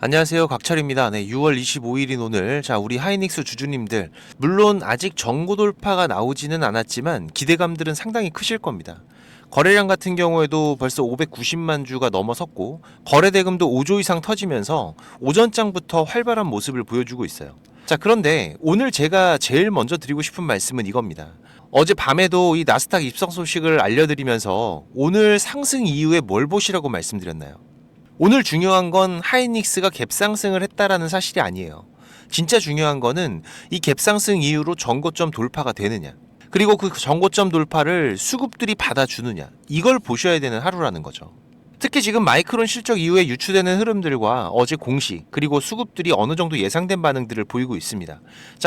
안녕하세요, 각철입니다. 네, 6월 25일인 오늘 우리 하이닉스 주주님들, 물론 아직 정고 돌파가 나오지는 않았지만 기대감들은 상당히 크실 겁니다. 거래량 같은 경우에도 벌써 590만 주가 넘어섰고 거래 대금도 5조 이상 터지면서 오전장부터 활발한 모습을 보여주고 있어요. 그런데 오늘 제가 제일 먼저 드리고 싶은 말씀은 이겁니다. 어제 밤에도 이 나스닥 입성 소식을 알려드리면서 오늘 상승 이후에 뭘 보시라고 말씀드렸나요? 오늘 중요한 건 하이닉스가 갭상승을 했다라는 사실이 아니에요. 진짜 중요한 거는 이 갭상승 이후로 전고점 돌파가 되느냐, 그리고 그 전고점 돌파를 수급들이 받아주느냐, 이걸 보셔야 되는 하루라는 거죠. 특히 지금 마이크론 실적 이후에 유추되는 흐름들과 어제 공시, 그리고 수급들이 어느 정도 예상된 반응들을 보이고 있습니다.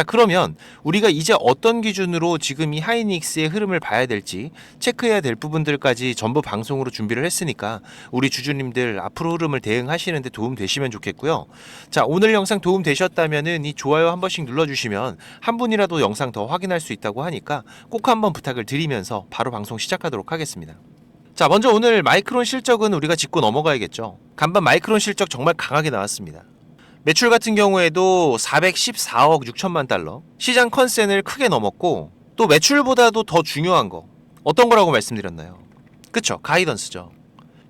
그러면 우리가 이제 어떤 기준으로 지금 이 하이닉스의 흐름을 봐야 될지 체크해야 될 부분들까지 전부 방송으로 준비를 했으니까 우리 주주님들 앞으로 흐름을 대응하시는 데 도움 되시면 좋겠고요. 오늘 영상 도움 되셨다면은 이 좋아요 한 번씩 눌러주시면 한 분이라도 영상 더 확인할 수 있다고 하니까 꼭 한번 부탁을 드리면서 바로 방송 시작하도록 하겠습니다. 먼저 오늘 마이크론 실적은 우리가 짚고 넘어가야겠죠. 간밤 마이크론 실적 정말 강하게 나왔습니다. 매출 같은 경우에도 414억 6천만 달러, 시장 컨센을 크게 넘었고, 또 매출보다도 더 중요한 거 어떤 거라고 말씀드렸나요? 그쵸, 가이던스죠.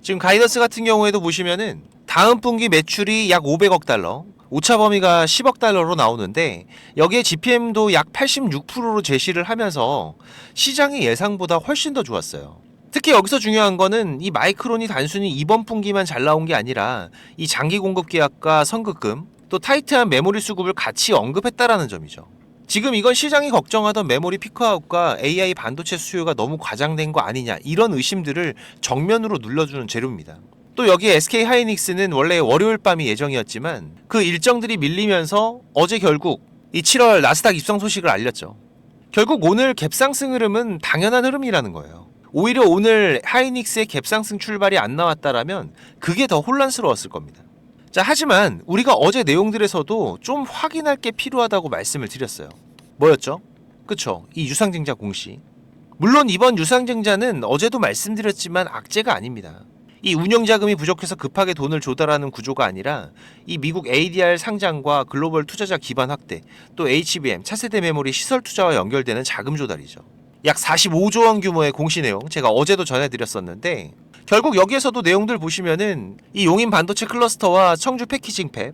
지금 가이던스 같은 경우에도 보시면은 다음 분기 매출이 약 500억 달러, 오차 범위가 10억 달러로 나오는데 여기에 GPM도 약 86%로 제시를 하면서 시장의 예상보다 훨씬 더 좋았어요. 특히 여기서 중요한 거는 이 마이크론이 단순히 이번 분기만 잘 나온 게 아니라 이 장기 공급 계약과 선급금, 또 타이트한 메모리 수급을 같이 언급했다라는 점이죠. 지금 이건 시장이 걱정하던 메모리 피크아웃과 AI 반도체 수요가 너무 과장된 거 아니냐, 이런 의심들을 정면으로 눌러주는 재료입니다. 또 여기에 SK 하이닉스는 원래 월요일 밤이 예정이었지만 그 일정들이 밀리면서 어제 결국 이 7월 나스닥 입성 소식을 알렸죠. 결국 오늘 갭상승 흐름은 당연한 흐름이라는 거예요. 오히려 오늘 하이닉스의 갭상승 출발이 안 나왔다라면 그게 더 혼란스러웠을 겁니다. 하지만 우리가 어제 내용들에서도 좀 확인할 게 필요하다고 말씀을 드렸어요. 뭐였죠? 그쵸, 이 유상증자 공시. 물론 이번 유상증자는 어제도 말씀드렸지만 악재가 아닙니다. 이 운영자금이 부족해서 급하게 돈을 조달하는 구조가 아니라 이 미국 ADR 상장과 글로벌 투자자 기반 확대, 또 HBM 차세대 메모리 시설 투자와 연결되는 자금 조달이죠. 약 45조 원 규모의 공시 내용 제가 어제도 전해드렸었는데, 결국 여기에서도 내용들 보시면은 이 용인 반도체 클러스터와 청주 패키징 팹,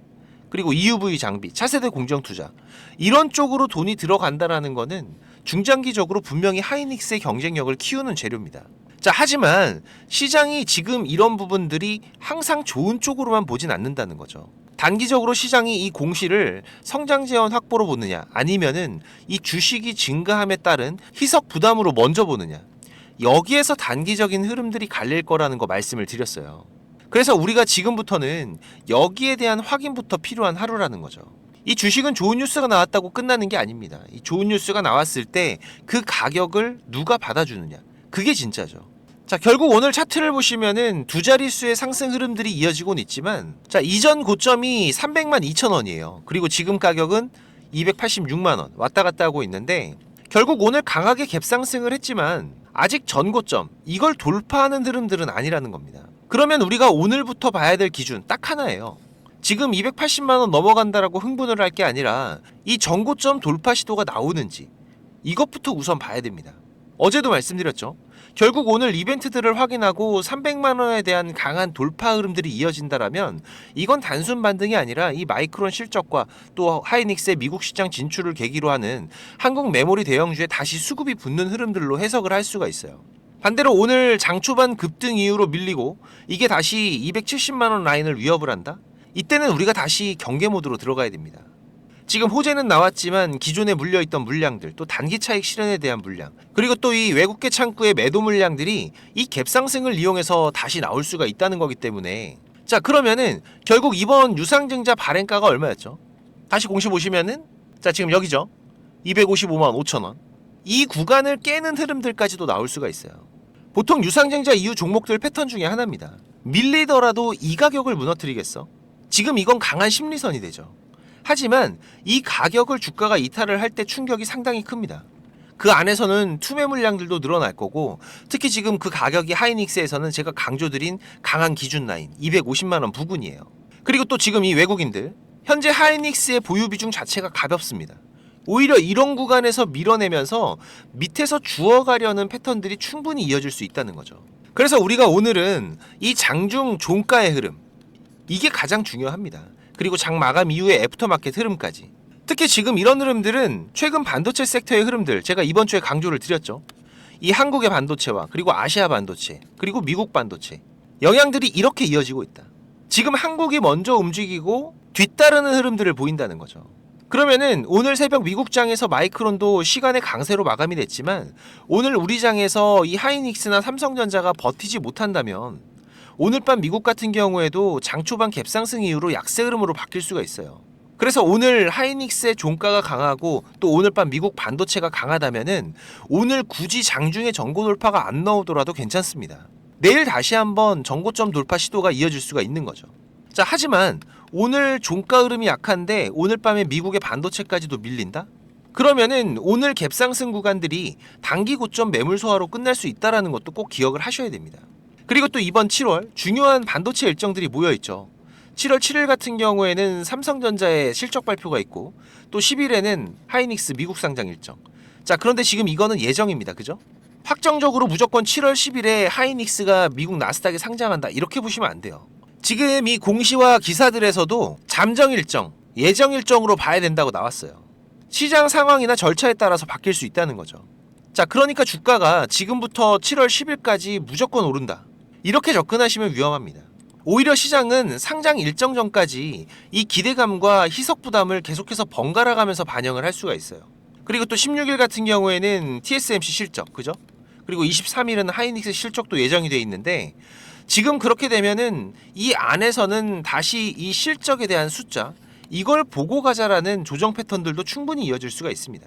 그리고 EUV 장비, 차세대 공정 투자, 이런 쪽으로 돈이 들어간다라는 거는 중장기적으로 분명히 하이닉스의 경쟁력을 키우는 재료입니다. 하지만 시장이 지금 이런 부분들이 항상 좋은 쪽으로만 보진 않는다는 거죠. 단기적으로 시장이 이 공시를 성장 재원 확보로 보느냐, 아니면은 이 주식이 증가함에 따른 희석 부담으로 먼저 보느냐, 여기에서 단기적인 흐름들이 갈릴 거라는 거 말씀을 드렸어요. 그래서 우리가 지금부터는 여기에 대한 확인부터 필요한 하루라는 거죠. 이 주식은 좋은 뉴스가 나왔다고 끝나는 게 아닙니다. 이 좋은 뉴스가 나왔을 때 그 가격을 누가 받아주느냐, 그게 진짜죠. 결국 오늘 차트를 보시면은 두 자릿수의 상승 흐름들이 이어지곤 있지만, 이전 고점이 300만 2천 원이에요. 그리고 지금 가격은 286만 원 왔다 갔다 하고 있는데, 결국 오늘 강하게 갭상승을 했지만 아직 전고점, 이걸 돌파하는 흐름들은 아니라는 겁니다. 그러면 우리가 오늘부터 봐야 될 기준 딱 하나예요. 지금 280만 원 넘어간다라고 흥분을 할 게 아니라 이 전고점 돌파 시도가 나오는지, 이것부터 우선 봐야 됩니다. 어제도 말씀드렸죠. 결국 오늘 이벤트들을 확인하고 300만 원에 대한 강한 돌파 흐름들이 이어진다라면 이건 단순 반등이 아니라 이 마이크론 실적과 또 하이닉스의 미국 시장 진출을 계기로 하는 한국 메모리 대형주에 다시 수급이 붙는 흐름들로 해석을 할 수가 있어요. 반대로 오늘 장 초반 급등 이후로 밀리고 이게 다시 270만 원 라인을 위협을 한다? 이때는 우리가 다시 경계 모드로 들어가야 됩니다. 지금 호재는 나왔지만 기존에 물려있던 물량들, 또 단기 차익 실현에 대한 물량, 그리고 또 이 외국계 창구의 매도 물량들이 이 갭상승을 이용해서 다시 나올 수가 있다는 거기 때문에, 그러면은 결국 이번 유상증자 발행가가 얼마였죠? 다시 공시 보시면은 지금 여기죠. 255만 5천 원. 이 구간을 깨는 흐름들까지도 나올 수가 있어요. 보통 유상증자 이후 종목들 패턴 중에 하나입니다. 밀리더라도 이 가격을 무너뜨리겠어? 지금 이건 강한 심리선이 되죠. 하지만 이 가격을 주가가 이탈을 할 때 충격이 상당히 큽니다. 그 안에서는 투매 물량들도 늘어날 거고, 특히 지금 그 가격이 하이닉스에서는 제가 강조드린 강한 기준 라인 250만 원 부근이에요. 그리고 또 지금 이 외국인들 현재 하이닉스의 보유 비중 자체가 가볍습니다. 오히려 이런 구간에서 밀어내면서 밑에서 주워가려는 패턴들이 충분히 이어질 수 있다는 거죠. 그래서 우리가 오늘은 이 장중 종가의 흐름, 이게 가장 중요합니다. 그리고 장 마감 이후의 애프터마켓 흐름까지. 특히 지금 이런 흐름들은 최근 반도체 섹터의 흐름들, 제가 이번 주에 강조를 드렸죠. 이 한국의 반도체와 그리고 아시아 반도체, 그리고 미국 반도체, 영향들이 이렇게 이어지고 있다. 지금 한국이 먼저 움직이고 뒤따르는 흐름들을 보인다는 거죠. 그러면은 오늘 새벽 미국 장에서 마이크론도 시간의 강세로 마감이 됐지만 오늘 우리 장에서 이 하이닉스나 삼성전자가 버티지 못한다면 오늘 밤 미국 같은 경우에도 장 초반 갭상승 이후로 약세 흐름으로 바뀔 수가 있어요. 그래서 오늘 하이닉스의 종가가 강하고 또 오늘 밤 미국 반도체가 강하다면은 오늘 굳이 장중에 전고 돌파가 안 나오더라도 괜찮습니다. 내일 다시 한번 전고점 돌파 시도가 이어질 수가 있는 거죠. 자, 하지만 오늘 종가 흐름이 약한데 오늘 밤에 미국의 반도체까지도 밀린다? 그러면은 오늘 갭상승 구간들이 단기 고점 매물 소화로 끝날 수 있다는 것도 꼭 기억을 하셔야 됩니다. 그리고 또 이번 7월 중요한 반도체 일정들이 모여있죠. 7월 7일 같은 경우에는 삼성전자의 실적 발표가 있고 또 10일에는 하이닉스 미국 상장 일정. 자, 그런데 지금 이거는 예정입니다. 그죠? 확정적으로 무조건 7월 10일에 하이닉스가 미국 나스닥에 상장한다 이렇게 보시면 안 돼요. 지금 이 공시와 기사들에서도 잠정 일정, 예정 일정으로 봐야 된다고 나왔어요. 시장 상황이나 절차에 따라서 바뀔 수 있다는 거죠. 자, 그러니까 주가가 지금부터 7월 10일까지 무조건 오른다. 이렇게 접근하시면 위험합니다. 오히려 시장은 상장 일정 전까지 이 기대감과 희석 부담을 계속해서 번갈아 가면서 반영을 할 수가 있어요. 그리고 또 16일 같은 경우에는 TSMC 실적, 그죠? 그리고 23일은 하이닉스 실적도 예정이 돼 있는데 지금 그렇게 되면은 이 안에서는 다시 이 실적에 대한 숫자 이걸 보고 가자라는 조정 패턴들도 충분히 이어질 수가 있습니다.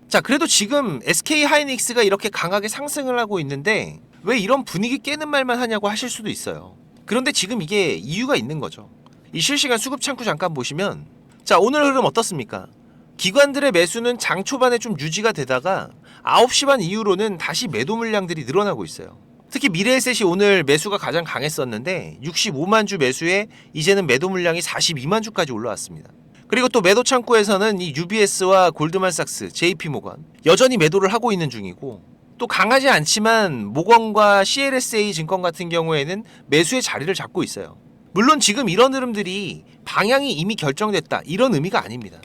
자, 그래도 지금 SK 하이닉스가 이렇게 강하게 상승을 하고 있는데 왜 이런 분위기 깨는 말만 하냐고 하실 수도 있어요. 그런데 지금 이게 이유가 있는 거죠. 이 실시간 수급 창구 잠깐 보시면 자, 오늘 흐름 어떻습니까? 기관들의 매수는 장 초반에 좀 유지가 되다가 9시 반 이후로는 다시 매도 물량들이 늘어나고 있어요. 특히 미래에셋이 오늘 매수가 가장 강했었는데 65만 주 매수에 이제는 매도 물량이 42만 주까지 올라왔습니다. 그리고 또 매도 창구에서는 이 UBS와 골드만삭스, JP모건 여전히 매도를 하고 있는 중이고 또 강하지 않지만 모건과 CLSA 증권 같은 경우에는 매수의 자리를 잡고 있어요. 물론 지금 이런 흐름들이 방향이 이미 결정됐다 이런 의미가 아닙니다.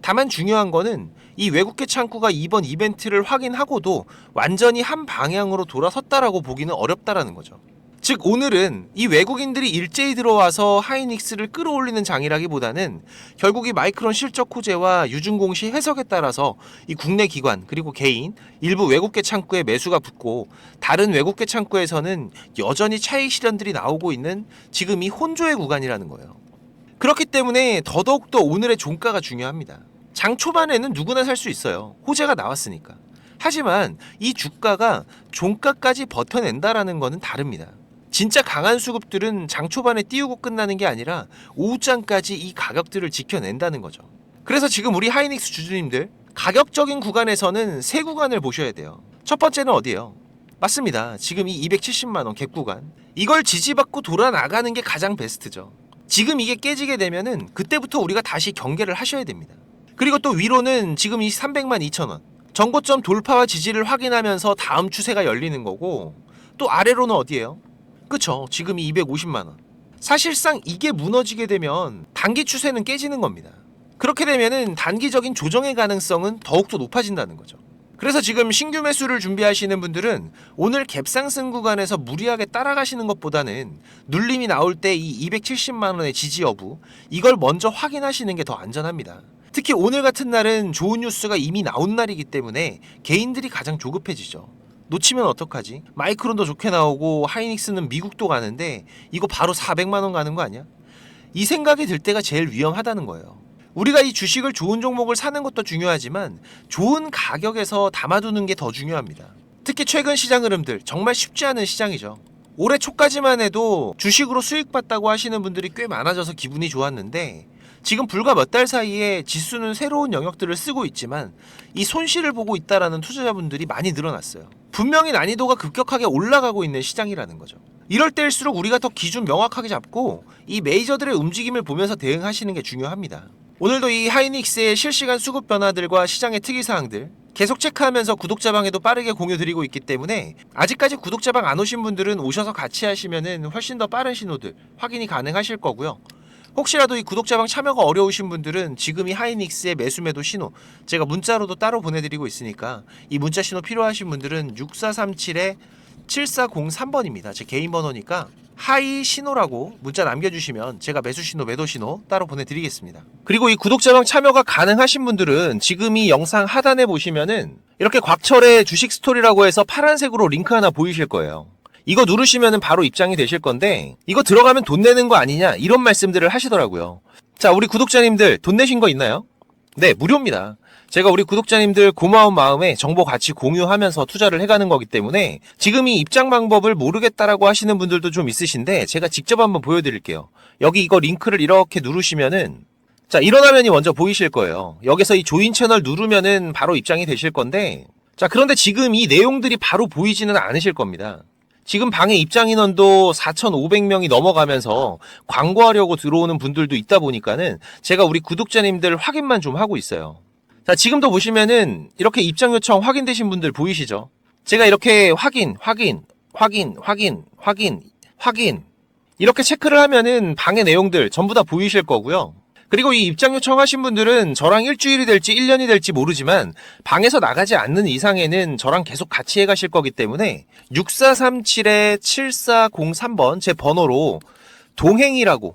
다만 중요한 거는 이 외국계 창구가 이번 이벤트를 확인하고도 완전히 한 방향으로 돌아섰다라고 보기는 어렵다라는 거죠. 즉 오늘은 이 외국인들이 일제히 들어와서 하이닉스를 끌어올리는 장이라기보다는 결국 이 마이크론 실적 호재와 유증공시 해석에 따라서 이 국내 기관 그리고 개인 일부 외국계 창구에 매수가 붙고 다른 외국계 창구에서는 여전히 차익 실현들이 나오고 있는 지금 이 혼조의 구간이라는 거예요. 그렇기 때문에 더더욱더 오늘의 종가가 중요합니다. 장 초반에는 누구나 살 수 있어요. 호재가 나왔으니까. 하지만 이 주가가 종가까지 버텨낸다라는 것은 다릅니다. 진짜 강한 수급들은 장 초반에 띄우고 끝나는 게 아니라 오후장까지 이 가격들을 지켜낸다는 거죠. 그래서 지금 우리 하이닉스 주주님들 가격적인 구간에서는 세 구간을 보셔야 돼요. 첫 번째는 어디예요? 맞습니다. 지금 이 270만원 갭 구간. 이걸 지지받고 돌아나가는 게 가장 베스트죠. 지금 이게 깨지게 되면은 그때부터 우리가 다시 경계를 하셔야 됩니다. 그리고 또 위로는 지금 이 300만 2천원 전고점 돌파와 지지를 확인하면서 다음 추세가 열리는 거고 또 아래로는 어디예요? 그쵸, 지금 이 250만원. 사실상 이게 무너지게 되면 단기 추세는 깨지는 겁니다. 그렇게 되면은 단기적인 조정의 가능성은 더욱더 높아진다는 거죠. 그래서 지금 신규 매수를 준비하시는 분들은 오늘 갭상승 구간에서 무리하게 따라가시는 것보다는 눌림이 나올 때 이 270만원의 지지 여부 이걸 먼저 확인하시는 게 더 안전합니다. 특히 오늘 같은 날은 좋은 뉴스가 이미 나온 날이기 때문에 개인들이 가장 조급해지죠. 놓치면 어떡하지? 마이크론도 좋게 나오고 하이닉스는 미국도 가는데 이거 바로 400만원 가는 거 아니야? 이 생각이 들 때가 제일 위험하다는 거예요. 우리가 이 주식을 좋은 종목을 사는 것도 중요하지만 좋은 가격에서 담아두는 게 더 중요합니다. 특히 최근 시장 흐름들 정말 쉽지 않은 시장이죠. 올해 초까지만 해도 주식으로 수익 봤다고 하시는 분들이 꽤 많아져서 기분이 좋았는데 지금 불과 몇 달 사이에 지수는 새로운 영역들을 쓰고 있지만 이 손실을 보고 있다라는 투자자분들이 많이 늘어났어요. 분명히 난이도가 급격하게 올라가고 있는 시장이라는 거죠. 이럴 때일수록 우리가 더 기준 명확하게 잡고 이 메이저들의 움직임을 보면서 대응하시는 게 중요합니다. 오늘도 이 하이닉스의 실시간 수급 변화들과 시장의 특이사항들 계속 체크하면서 구독자방에도 빠르게 공유드리고 있기 때문에 아직까지 구독자방 안 오신 분들은 오셔서 같이 하시면은 훨씬 더 빠른 신호들 확인이 가능하실 거고요. 혹시라도 이 구독자방 참여가 어려우신 분들은 지금 이 하이닉스의 매수매도 신호 제가 문자로도 따로 보내드리고 있으니까 이 문자 신호 필요하신 분들은 6437-7403번입니다. 제 개인 번호니까 하이 신호라고 문자 남겨주시면 제가 매수 신호, 매도 신호 따로 보내드리겠습니다. 그리고 이 구독자방 참여가 가능하신 분들은 지금 이 영상 하단에 보시면은 이렇게 곽철의 주식 스토리라고 해서 파란색으로 링크 하나 보이실 거예요. 이거 누르시면 바로 입장이 되실 건데 이거 들어가면 돈 내는 거 아니냐 이런 말씀들을 하시더라고요. 자, 우리 구독자님들 돈 내신 거 있나요? 네, 무료입니다. 제가 우리 구독자님들 고마운 마음에 정보 같이 공유하면서 투자를 해가는 거기 때문에 지금 이 입장 방법을 모르겠다라고 하시는 분들도 좀 있으신데 제가 직접 한번 보여드릴게요. 여기 이거 링크를 이렇게 누르시면은 자, 이런 화면이 먼저 보이실 거예요. 여기서 이 조인 채널 누르면은 바로 입장이 되실 건데 자, 그런데 지금 이 내용들이 바로 보이지는 않으실 겁니다. 지금 방에 입장 인원도 4,500명이 넘어가면서 광고하려고 들어오는 분들도 있다 보니까는 제가 우리 구독자님들 확인만 좀 하고 있어요. 자, 지금도 보시면은 이렇게 입장 요청 확인되신 분들 보이시죠? 제가 이렇게 확인 이렇게 체크를 하면은 방의 내용들 전부 다 보이실 거고요. 그리고 이 입장 요청하신 분들은 저랑 일주일이 될지 1년이 될지 모르지만 방에서 나가지 않는 이상에는 저랑 계속 같이 해가실 거기 때문에 6437-7403번 제 번호로 동행이라고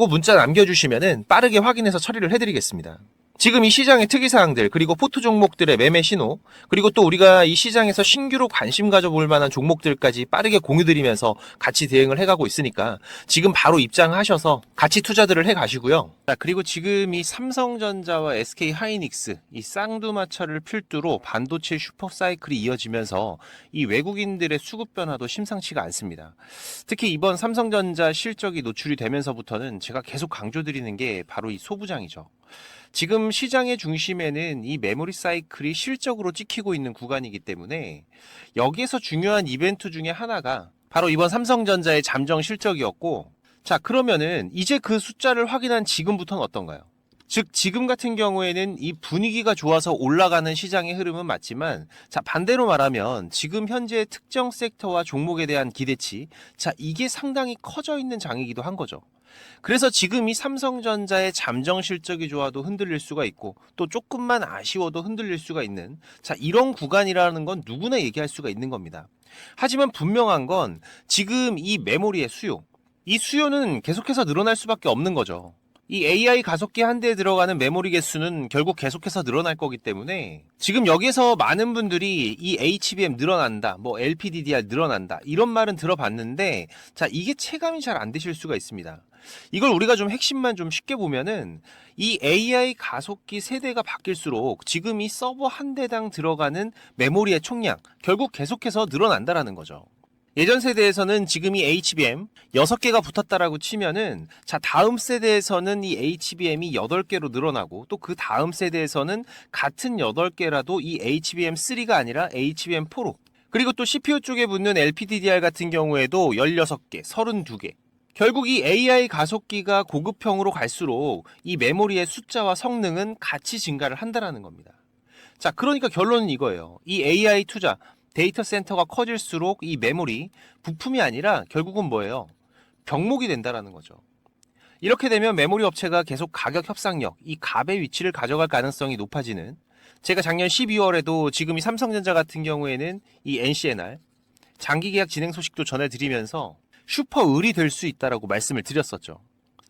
문자 남겨주시면은 빠르게 확인해서 처리를 해드리겠습니다. 지금 이 시장의 특이사항들 그리고 포트 종목들의 매매 신호 그리고 또 우리가 이 시장에서 신규로 관심 가져볼 만한 종목들까지 빠르게 공유드리면서 같이 대응을 해가고 있으니까 지금 바로 입장하셔서 같이 투자들을 해가시고요. 자, 그리고 지금 이 삼성전자와 SK 하이닉스 이 쌍두마차를 필두로 반도체 슈퍼사이클이 이어지면서 이 외국인들의 수급 변화도 심상치가 않습니다. 특히 이번 삼성전자 실적이 노출이 되면서부터는 제가 계속 강조드리는 게 바로 이 소부장이죠. 지금 시장의 중심에는 이 메모리 사이클이 실적으로 찍히고 있는 구간이기 때문에 여기에서 중요한 이벤트 중에 하나가 바로 이번 삼성전자의 잠정 실적이었고 자, 그러면은 이제 그 숫자를 확인한 지금부터는 어떤가요? 즉 지금 같은 경우에는 이 분위기가 좋아서 올라가는 시장의 흐름은 맞지만 자, 반대로 말하면 지금 현재 특정 섹터와 종목에 대한 기대치 자, 이게 상당히 커져 있는 장이기도 한 거죠. 그래서 지금 이 삼성전자의 잠정 실적이 좋아도 흔들릴 수가 있고 또 조금만 아쉬워도 흔들릴 수가 있는 자, 이런 구간이라는 건 누구나 얘기할 수가 있는 겁니다. 하지만 분명한 건 지금 이 메모리의 수요 이 수요는 계속해서 늘어날 수밖에 없는 거죠. 이 AI 가속기 한 대에 들어가는 메모리 개수는 결국 계속해서 늘어날 거기 때문에 지금 여기서 많은 분들이 이 HBM 늘어난다, 뭐 LPDDR 늘어난다 이런 말은 들어봤는데 자, 이게 체감이 잘 안 되실 수가 있습니다. 이걸 우리가 좀 핵심만 좀 쉽게 보면은 이 AI 가속기 세대가 바뀔수록 지금 이 서버 한 대당 들어가는 메모리의 총량 결국 계속해서 늘어난다라는 거죠. 예전 세대에서는 지금 이 HBM 6개가 붙었다라고 치면은 자, 다음 세대에서는 이 HBM이 8개로 늘어나고 또 그 다음 세대에서는 같은 8개라도 이 HBM3가 아니라 HBM4로 그리고 또 CPU 쪽에 붙는 LPDDR 같은 경우에도 16개, 32개 결국 이 AI 가속기가 고급형으로 갈수록 이 메모리의 숫자와 성능은 같이 증가를 한다라는 겁니다. 자, 그러니까 결론은 이거예요. 이 AI 투자 데이터 센터가 커질수록 이 메모리 부품이 아니라 결국은 뭐예요? 병목이 된다라는 거죠. 이렇게 되면 메모리 업체가 계속 가격 협상력, 이 갑의 위치를 가져갈 가능성이 높아지는 제가 작년 12월에도 지금 이 삼성전자 같은 경우에는 이 NCNR 장기 계약 진행 소식도 전해드리면서 슈퍼 을이 될 수 있다라고 말씀을 드렸었죠.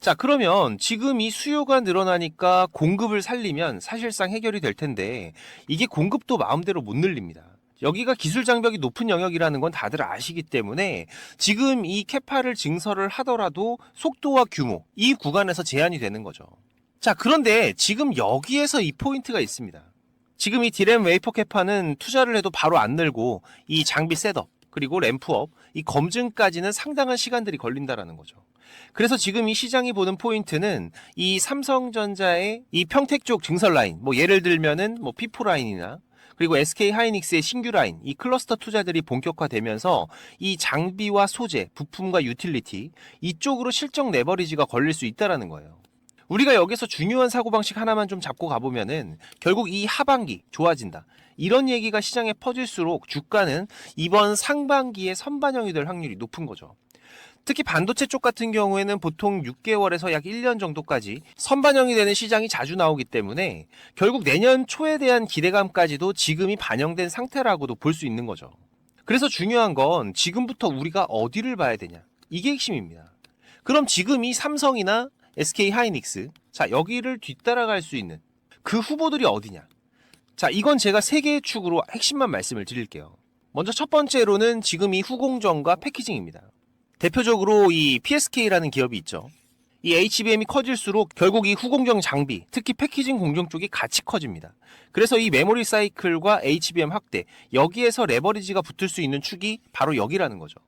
자, 그러면 지금 이 수요가 늘어나니까 공급을 살리면 사실상 해결이 될 텐데 이게 공급도 마음대로 못 늘립니다. 여기가 기술 장벽이 높은 영역이라는 건 다들 아시기 때문에 지금 이 캐파를 증설을 하더라도 속도와 규모 이 구간에서 제한이 되는 거죠. 자, 그런데 지금 여기에서 이 포인트가 있습니다. 지금 이 디램 웨이퍼 캐파는 투자를 해도 바로 안 늘고 이 장비 셋업 그리고 램프업 이 검증까지는 상당한 시간들이 걸린다라는 거죠. 그래서 지금 이 시장이 보는 포인트는 이 삼성전자의 이 평택 쪽 증설 라인 뭐 예를 들면은 뭐 P4 라인이나 그리고 SK 하이닉스의 신규 라인, 이 클러스터 투자들이 본격화되면서 이 장비와 소재, 부품과 유틸리티 이쪽으로 실적 레버리지가 걸릴 수 있다라는 거예요. 우리가 여기서 중요한 사고방식 하나만 좀 잡고 가보면은 결국 이 하반기 좋아진다. 이런 얘기가 시장에 퍼질수록 주가는 이번 상반기에 선반영이 될 확률이 높은 거죠. 특히 반도체 쪽 같은 경우에는 보통 6개월에서 약 1년 정도까지 선반영이 되는 시장이 자주 나오기 때문에 결국 내년 초에 대한 기대감까지도 지금이 반영된 상태라고도 볼 수 있는 거죠. 그래서 중요한 건 지금부터 우리가 어디를 봐야 되냐. 이게 핵심입니다. 그럼 지금 이 삼성이나 SK 하이닉스, 자, 여기를 뒤따라갈 수 있는 그 후보들이 어디냐. 자, 이건 제가 세 개의 축으로 핵심만 말씀을 드릴게요. 먼저 첫 번째로는 지금 이 후공정과 패키징입니다. 대표적으로 이 PSK라는 기업이 있죠. 이 HBM이 커질수록 결국 이 후공정 장비, 특히 패키징 공정 쪽이 같이 커집니다. 그래서 이 메모리 사이클과 HBM 확대, 여기에서 레버리지가 붙을 수 있는 축이 바로 여기라는 거죠.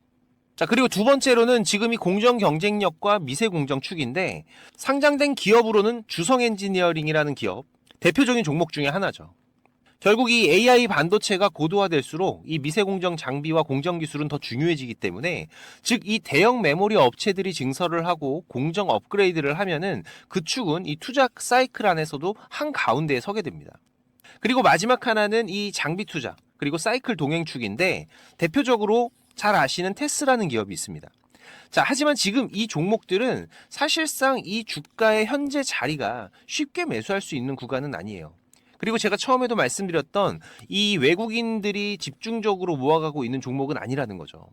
자, 그리고 두 번째로는 지금 이 공정 경쟁력과 미세 공정 축인데 상장된 기업으로는 주성 엔지니어링이라는 기업, 대표적인 종목 중에 하나죠. 결국 이 AI 반도체가 고도화될수록 이 미세공정 장비와 공정 기술은 더 중요해지기 때문에 즉 이 대형 메모리 업체들이 증설을 하고 공정 업그레이드를 하면은 그 축은 이 투자 사이클 안에서도 한가운데에 서게 됩니다. 그리고 마지막 하나는 이 장비 투자 그리고 사이클 동행 축인데 대표적으로 잘 아시는 테스라는 기업이 있습니다. 자, 하지만 지금 이 종목들은 사실상 이 주가의 현재 자리가 쉽게 매수할 수 있는 구간은 아니에요. 그리고 제가 처음에도 말씀드렸던 이 외국인들이 집중적으로 모아가고 있는 종목은 아니라는 거죠.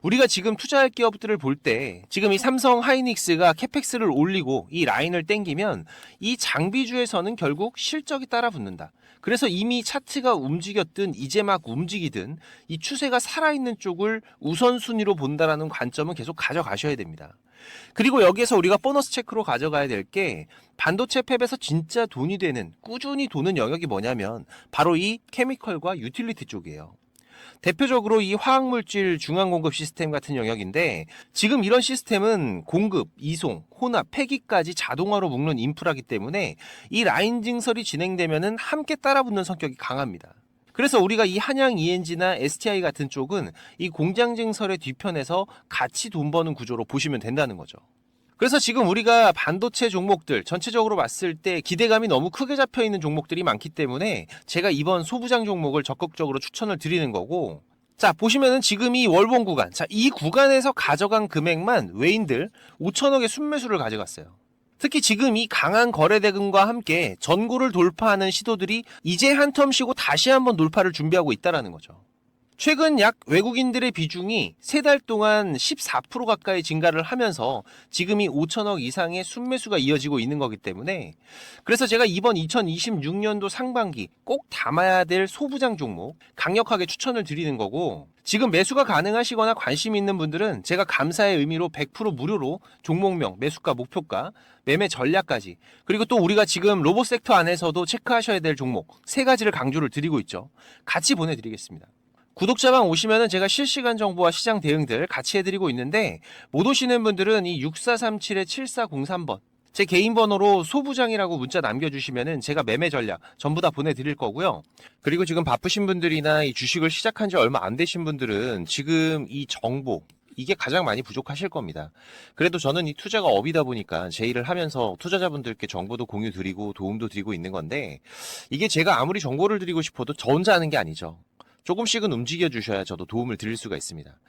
우리가 지금 투자할 기업들을 볼 때 지금 이 삼성 하이닉스가 캐펙스를 올리고 이 라인을 땡기면 이 장비주에서는 결국 실적이 따라붙는다. 그래서 이미 차트가 움직였든 이제 막 움직이든 이 추세가 살아있는 쪽을 우선순위로 본다라는 관점은 계속 가져가셔야 됩니다. 그리고 여기에서 우리가 보너스 체크로 가져가야 될 게 반도체 팹에서 진짜 돈이 되는 꾸준히 도는 영역이 뭐냐면 바로 이 케미컬과 유틸리티 쪽이에요. 대표적으로 이 화학물질 중앙공급 시스템 같은 영역인데 지금 이런 시스템은 공급, 이송, 혼합, 폐기까지 자동화로 묶는 인프라기 때문에 이 라인 증설이 진행되면은 함께 따라붙는 성격이 강합니다. 그래서 우리가 이 한양 ENG나 STI 같은 쪽은 이 공장 증설의 뒤편에서 같이 돈 버는 구조로 보시면 된다는 거죠. 그래서 지금 우리가 반도체 종목들 전체적으로 봤을 때 기대감이 너무 크게 잡혀 있는 종목들이 많기 때문에 제가 이번 소부장 종목을 적극적으로 추천을 드리는 거고, 자, 보시면은 지금 이 월봉 구간, 자, 이 구간에서 가져간 금액만 외인들 5천억의 순매수를 가져갔어요. 특히 지금 이 강한 거래 대금과 함께 전고를 돌파하는 시도들이 이제 한 텀 쉬고 다시 한번 돌파를 준비하고 있다라는 거죠. 최근 약 외국인들의 비중이 3달 동안 14% 가까이 증가를 하면서 지금이 5천억 이상의 순매수가 이어지고 있는 거기 때문에 그래서 제가 이번 2026년도 상반기 꼭 담아야 될 소부장 종목 강력하게 추천을 드리는 거고, 지금 매수가 가능하시거나 관심 있는 분들은 제가 감사의 의미로 100% 무료로 종목명, 매수가, 목표가, 매매 전략까지, 그리고 또 우리가 지금 로봇 섹터 안에서도 체크하셔야 될 종목 3가지를 강조를 드리고 있죠. 같이 보내드리겠습니다. 구독자방 오시면은 제가 실시간 정보와 시장 대응들 같이 해드리고 있는데 못 오시는 분들은 이 6437-7403번 제 개인 번호로 소부장이라고 문자 남겨주시면은 제가 매매 전략 전부 다 보내드릴 거고요. 그리고 지금 바쁘신 분들이나 이 주식을 시작한 지 얼마 안 되신 분들은 지금 이 정보 이게 가장 많이 부족하실 겁니다. 그래도 저는 이 투자가 업이다 보니까 제 일을 하면서 투자자분들께 정보도 공유 드리고 도움도 드리고 있는 건데 이게 제가 아무리 정보를 드리고 싶어도 저 혼자 하는 게 아니죠. 조금씩은 움직여 주셔야 저도 도움을 드릴 수가 있습니다.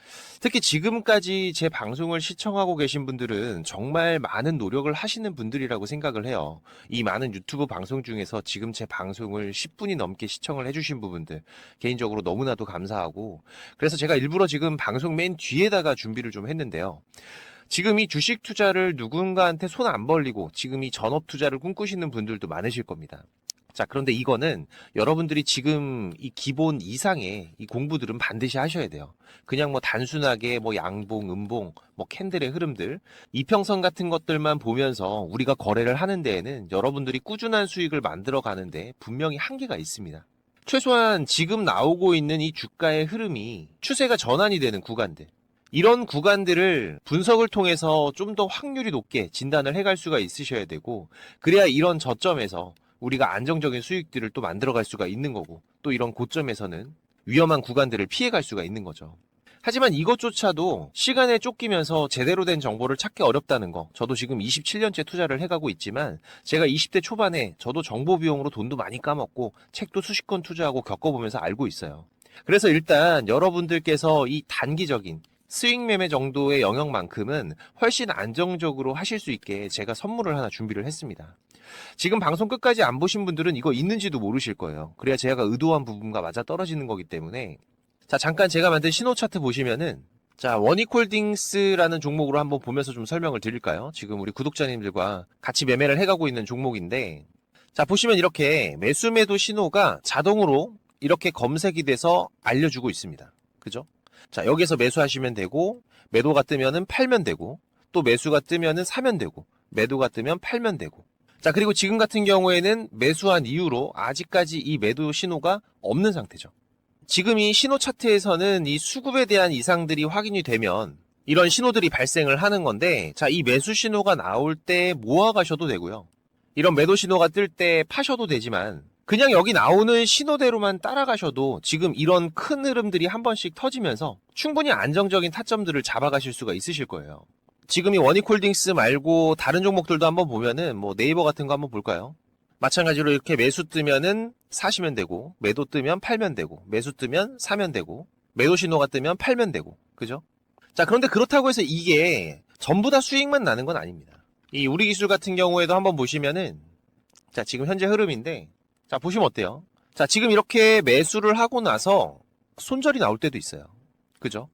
특히 지금까지 제 방송을 시청하고 계신 분들은 정말 많은 노력을 하시는 분들이라고 생각을 해요. 이 많은 유튜브 방송 중에서 지금 제 방송을 10분이 넘게 시청을 해주신 부분들 개인적으로 너무나도 감사하고, 그래서 제가 일부러 지금 방송 맨 뒤에다가 준비를 좀 했는데요. 지금 이 주식 투자를 누군가한테 손 안 벌리고 지금 이 전업 투자를 꿈꾸시는 분들도 많으실 겁니다. 자, 그런데 이거는 여러분들이 지금 이 기본 이상의 이 공부들은 반드시 하셔야 돼요. 그냥 뭐 단순하게 뭐 양봉, 음봉, 뭐 캔들의 흐름들, 이평선 같은 것들만 보면서 우리가 거래를 하는 데에는 여러분들이 꾸준한 수익을 만들어 가는데 분명히 한계가 있습니다. 최소한 지금 나오고 있는 이 주가의 흐름이 추세가 전환이 되는 구간들, 이런 구간들을 분석을 통해서 좀 더 확률이 높게 진단을 해갈 수가 있으셔야 되고, 그래야 이런 저점에서 우리가 안정적인 수익들을 또 만들어갈 수가 있는 거고, 또 이런 고점에서는 위험한 구간들을 피해갈 수가 있는 거죠. 하지만 이것조차도 시간에 쫓기면서 제대로 된 정보를 찾기 어렵다는 거, 저도 지금 27년째 투자를 해가고 있지만 제가 20대 초반에 저도 정보 비용으로 돈도 많이 까먹고 책도 수십 권 투자하고 겪어보면서 알고 있어요. 그래서 일단 여러분들께서 이 단기적인 스윙 매매 정도의 영역만큼은 훨씬 안정적으로 하실 수 있게 제가 선물을 하나 준비를 했습니다. 지금 방송 끝까지 안 보신 분들은 이거 있는지도 모르실 거예요. 그래야 제가 의도한 부분과 맞아 떨어지는 거기 때문에. 자, 잠깐 제가 만든 신호 차트 보시면은, 자, 원익홀딩스라는 종목으로 한번 보면서 좀 설명을 드릴까요? 지금 우리 구독자님들과 같이 매매를 해가고 있는 종목인데, 자, 보시면 이렇게 매수 매도 신호가 자동으로 이렇게 검색이 돼서 알려주고 있습니다. 그죠? 자, 여기서 매수하시면 되고, 매도가 뜨면은 팔면 되고, 또 매수가 뜨면은 사면 되고, 매도가 뜨면 팔면 되고. 자, 그리고 지금 같은 경우에는 매수한 이후로 아직까지 이 매도 신호가 없는 상태죠. 지금 이 신호 차트에서는 이 수급에 대한 이상들이 확인이 되면 이런 신호들이 발생을 하는 건데, 자, 이 매수 신호가 나올 때 모아가셔도 되고요. 이런 매도 신호가 뜰 때 파셔도 되지만, 그냥 여기 나오는 신호대로만 따라가셔도 지금 이런 큰 흐름들이 한 번씩 터지면서 충분히 안정적인 타점들을 잡아가실 수가 있으실 거예요. 지금 이 원익홀딩스 말고 다른 종목들도 한번 보면은 뭐 네이버 같은 거 한번 볼까요? 마찬가지로 이렇게 매수 뜨면은 사시면 되고, 매도 뜨면 팔면 되고, 매수 뜨면 사면 되고, 매도 신호가 뜨면 팔면 되고, 그죠? 자, 그런데 그렇다고 해서 이게 전부 다 수익만 나는 건 아닙니다. 이 우리 기술 같은 경우에도 한번 보시면은, 자, 지금 현재 흐름인데, 자, 보시면 어때요? 자, 지금 이렇게 매수를 하고 나서 손절이 나올 때도 있어요. 그죠?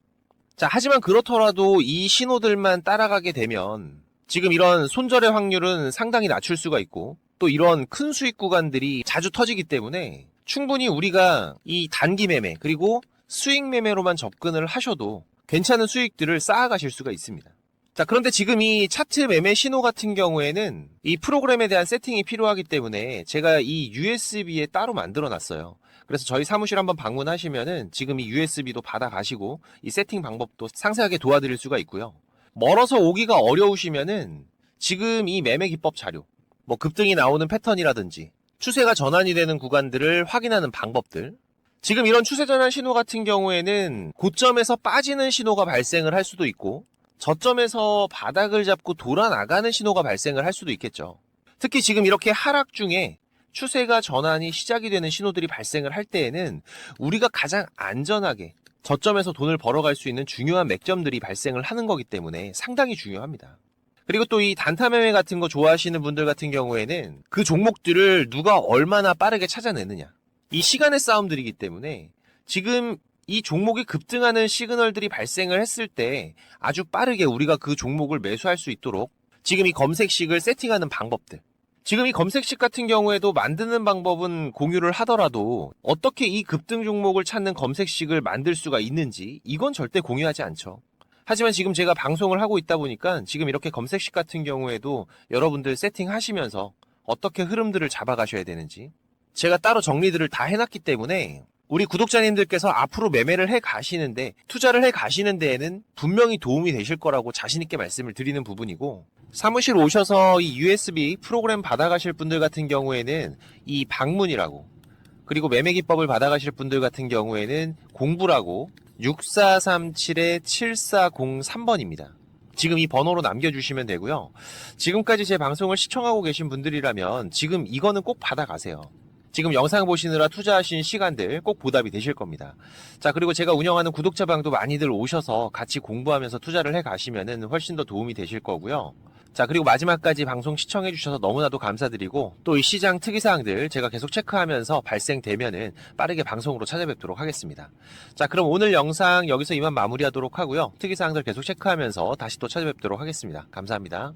자, 하지만 그렇더라도 이 신호들만 따라가게 되면 지금 이런 손절의 확률은 상당히 낮출 수가 있고, 또 이런 큰 수익 구간들이 자주 터지기 때문에 충분히 우리가 이 단기 매매 그리고 수익 매매로만 접근을 하셔도 괜찮은 수익들을 쌓아가실 수가 있습니다. 자, 그런데 지금 이 차트 매매 신호 같은 경우에는 이 프로그램에 대한 세팅이 필요하기 때문에 제가 이 USB에 따로 만들어 놨어요. 그래서 저희 사무실 한번 방문하시면은 지금 이 USB도 받아가시고 이 세팅 방법도 상세하게 도와드릴 수가 있고요. 멀어서 오기가 어려우시면은 지금 이 매매 기법 자료, 뭐 급등이 나오는 패턴이라든지 추세가 전환이 되는 구간들을 확인하는 방법들, 지금 이런 추세 전환 신호 같은 경우에는 고점에서 빠지는 신호가 발생을 할 수도 있고 저점에서 바닥을 잡고 돌아 나가는 신호가 발생을 할 수도 있겠죠. 특히 지금 이렇게 하락 중에 추세가 전환이 시작이 되는 신호들이 발생을 할 때에는 우리가 가장 안전하게 저점에서 돈을 벌어갈 수 있는 중요한 맥점들이 발생을 하는 거기 때문에 상당히 중요합니다. 그리고 또 이 단타 매매 같은 거 좋아하시는 분들 같은 경우에는 그 종목들을 누가 얼마나 빠르게 찾아내느냐, 이 시간의 싸움들이기 때문에 지금 이 종목이 급등하는 시그널들이 발생을 했을 때 아주 빠르게 우리가 그 종목을 매수할 수 있도록 지금 이 검색식을 세팅하는 방법들, 지금 이 검색식 같은 경우에도 만드는 방법은 공유를 하더라도 어떻게 이 급등 종목을 찾는 검색식을 만들 수가 있는지 이건 절대 공유하지 않죠. 하지만 지금 제가 방송을 하고 있다 보니까 지금 이렇게 검색식 같은 경우에도 여러분들 세팅하시면서 어떻게 흐름들을 잡아가셔야 되는지 제가 따로 정리들을 다 해놨기 때문에 우리 구독자님들께서 앞으로 매매를 해 가시는데, 투자를 해 가시는 데에는 분명히 도움이 되실 거라고 자신있게 말씀을 드리는 부분이고, 사무실 오셔서 이 USB 프로그램 받아가실 분들 같은 경우에는 이 방문이라고, 그리고 매매 기법을 받아가실 분들 같은 경우에는 공부라고 6437-7403번입니다. 지금 이 번호로 남겨주시면 되고요. 지금까지 제 방송을 시청하고 계신 분들이라면 지금 이거는 꼭 받아가세요. 지금 영상 보시느라 투자하신 시간들 꼭 보답이 되실 겁니다. 자, 그리고 제가 운영하는 구독자방도 많이들 오셔서 같이 공부하면서 투자를 해 가시면은 훨씬 더 도움이 되실 거고요. 자, 그리고 마지막까지 방송 시청해 주셔서 너무나도 감사드리고, 또 이 시장 특이사항들 제가 계속 체크하면서 발생되면은 빠르게 방송으로 찾아뵙도록 하겠습니다. 자, 그럼 오늘 영상 여기서 이만 마무리하도록 하고요. 특이사항들 계속 체크하면서 다시 또 찾아뵙도록 하겠습니다. 감사합니다.